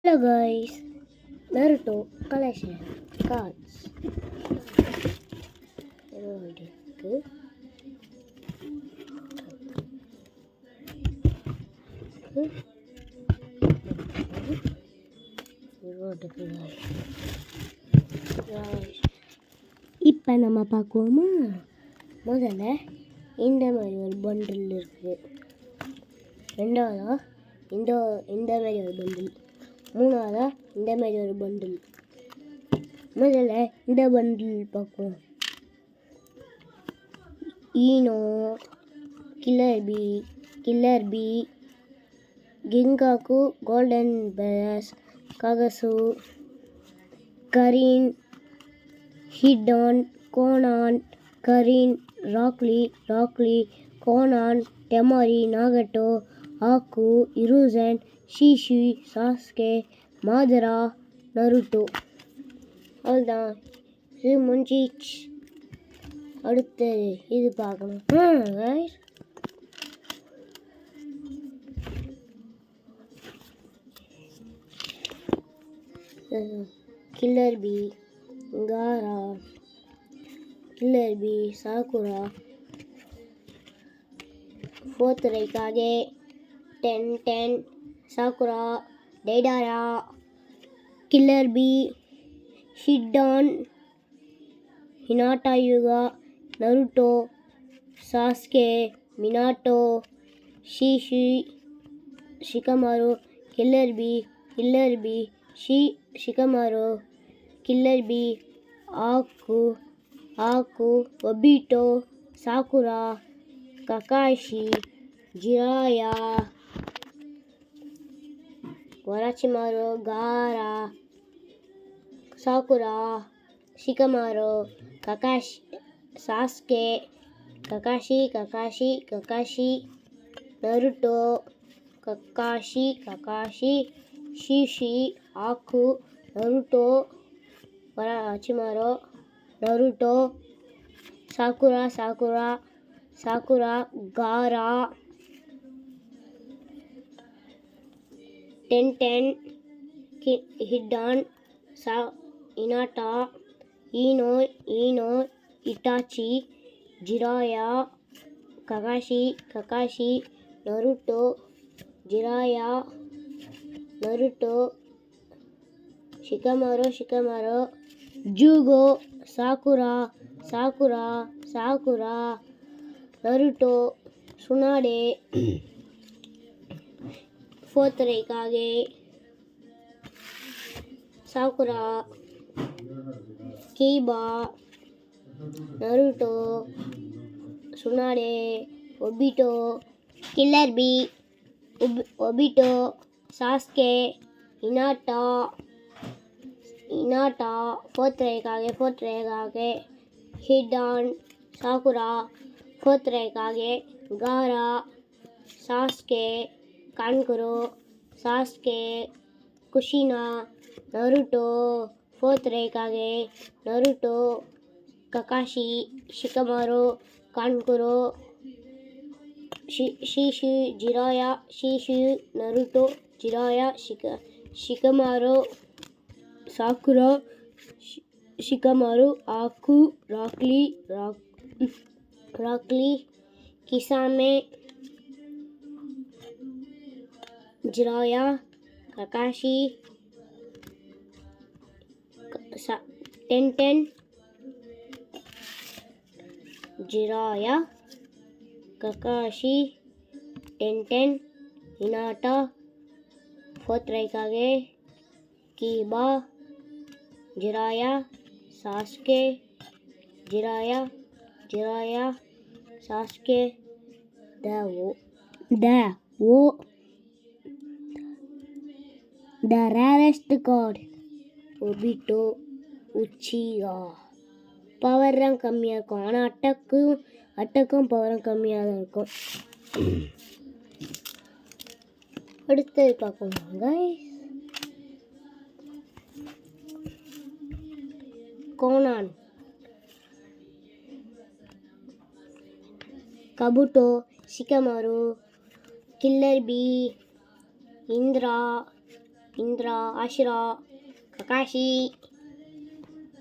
Hello guys, Naruto collection cards. இப்போ நம்ம பார்க்குவோமா. முதல்ல இந்த மாதிரி ஒரு பண்டில் இருக்குது. ரெண்டாவதா இந்த மாதிரி ஒரு பண்டில். மூணாவதா இந்த மாதிரி ஒரு பண்டில். முதல்ல இந்த பண்டில் பார்ப்போம். Ino, Killer Bee, Kinkaku, golden face, Kakuzu, Karin, Hidan, Konan, Karin, Rock Lee, Konan, Temari, Nagato, ஆக்கு, இருசன், ஷீஷி, சாஸ்கே, மாதரா, நருட்டோ. அவ்வளோதான், இது முடிஞ்சிச்சு. அடுத்து இது பார்க்கணும். Killer Bee, Gaara, Killer Bee, Sakura, fourth Raikage, 10, Sakura, Deidara, Killer Bee, Hidan, Hinata Hyuga, Naruto, Sasuke, Minato, ஷீஷி, Shikamaru, Killer Bee, Shikamaru, Killer Bee, ஆக்கு, Obito, Sakura, Kakashi, Jiraiya, Orochimaru, Gaara, Sakura, Shikamaru, Kakashi, Sasuke, Kakashi, Naruto, Kakashi, ஷீஷி, ஆக்கு, Naruto, Orochimaru, Naruto, Sakura, Gaara, 10, Hidan, Hinata, Ino, Itachi, Jiraiya, Kakashi, Naruto, Jiraiya, Naruto, Shikamaru, Jugo, Sakura, Naruto, Tsunade, fourth Raikage, Sakura, கீபா, Naruto, Tsunade, Obito, Killer Bee, Obito, Sasuke, Hinata, fourth Raikage, Hidan, Sakura, fourth Raikage, Gaara, Sasuke, Kankuro, Sasuke, Kushina, Naruto, fourth Raikage, Naruto, Kakashi, Shikamaru, Kankuro, ஷீஷி, Jiraiya, Naruto, Jiraiya, Shikamaru, Sakura, Shikamaru, ஆக்கு, Rock Lee, Kisame, Jiraiya, Kakashi, 10, Jiraiya, Kakashi, 10, Hinata, fourth Raikage, Kiba, Jiraiya, Sasuke, Jiraiya, Sasuke, the rarest card, Obito, Uchiha. பவர்லாம் கம்மியாக இருக்கும், ஆனால் அட்டக்கும் பவரும் கம்மியாக தான் இருக்கும். அடுத்தது பார்க்கணும் guys. Konan, Kabuto, Shikamaru, Killer Bee, Indra, Indra, Ashira, Kakashi,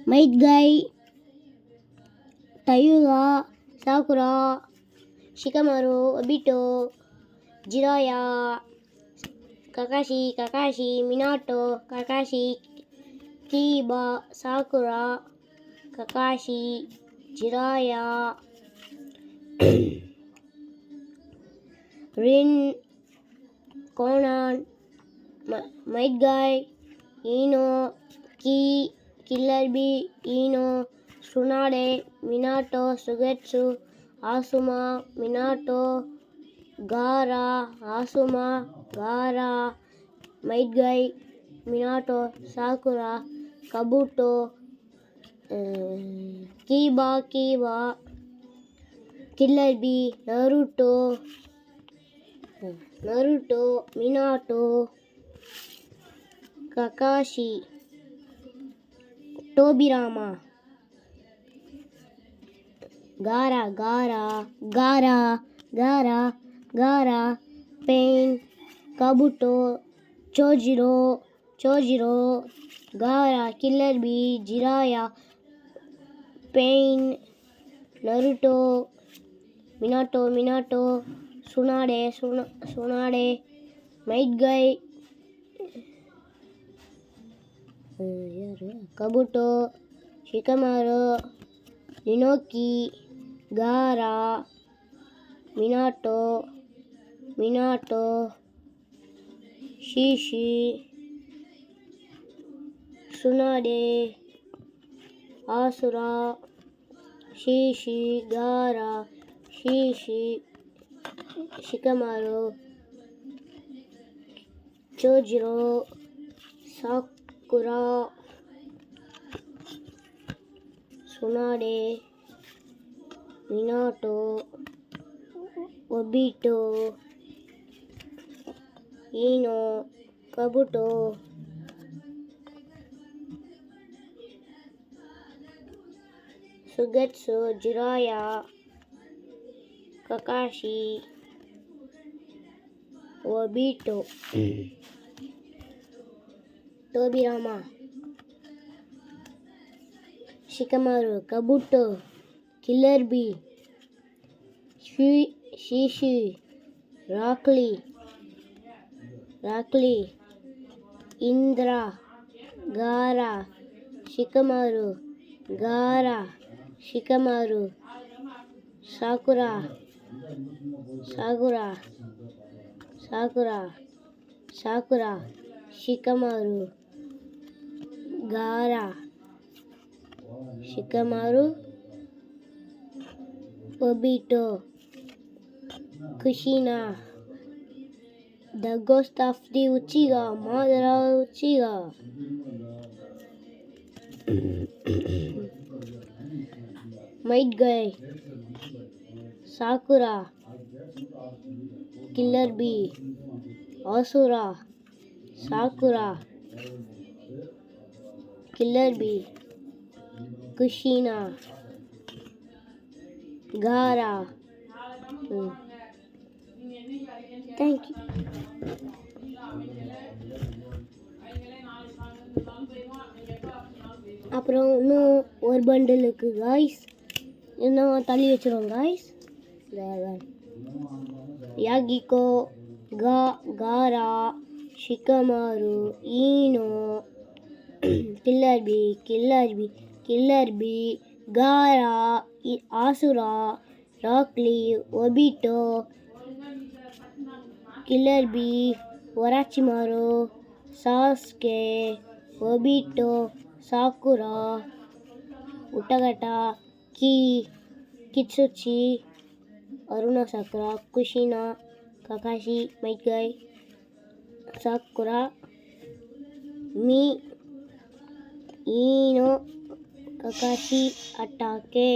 Might Guy, Tayuga, Sakura, Shikamaru, Obito, Jiraiya, Kakashi, Minato, Kakashi, Kiba, Sakura, Kakashi, Jiraiya, Rin, Conan, Might Guy, Ino, Ki, Killer Bee, Ino, Tsunade, Minato, Sugetsu, Asuma, Minato, Gaara, Asuma, Gaara, Might Guy, Minato, Sakura, Kabuto, Kiba, Killer Bee, Naruto, Minato, Kakashi, Tobirama, Gaara, Pain, Kabuto, Chojiro, Gaara, Killer Bee, Jiraiya, Pain, Naruto, Minato, Tsunade, Might Guy, Kabuto, Shikamaru, Inoki, Gaara, Minato, Shishi, Tsunade, Asura, Shishi, Gaara, Shikamaru, Chojiro, Sakura, Tsunade, Minato, Obito, Ino, Kabuto, Sugetsu, Jiraiya, Kakashi, Obito, Tobirama, Shikamaru, Kabuto, Killer Bee, Shishi, Rock Lee, Indra, Gaara, Shikamaru, Sakura, Shikamaru, Gaara, Obito, Kushina, the ghost of the Uchiha, Madara Uchiha, Might Guy, Sakura, Killer Bee, Asura, Sakura, Killer Bee, Kushina, Gaara. Thank you. அப்புறம் இன்னும் ஒரு bundle இருக்குது guys, இன்னும் தள்ளி வச்சிருவோம் guys. யாகிகோ, காரா, Shikamaru, Eno, Killer Bee, Gaara, Ashura, Rock Lee, Obito, Killer Bee, Orochimaru, Sasuke, Obito, Sakura, Utakata, Kitsuchi, அருணா Sakura, Kushina, Kakashi, Might Guy, Sakura, மீ, ஈனோ, ககாஷி, அட்டாக்கே.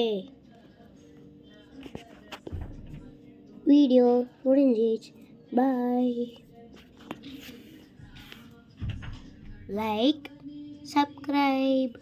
வீடியோ முடிஞ்சிச்சு. பாய். Like, subscribe.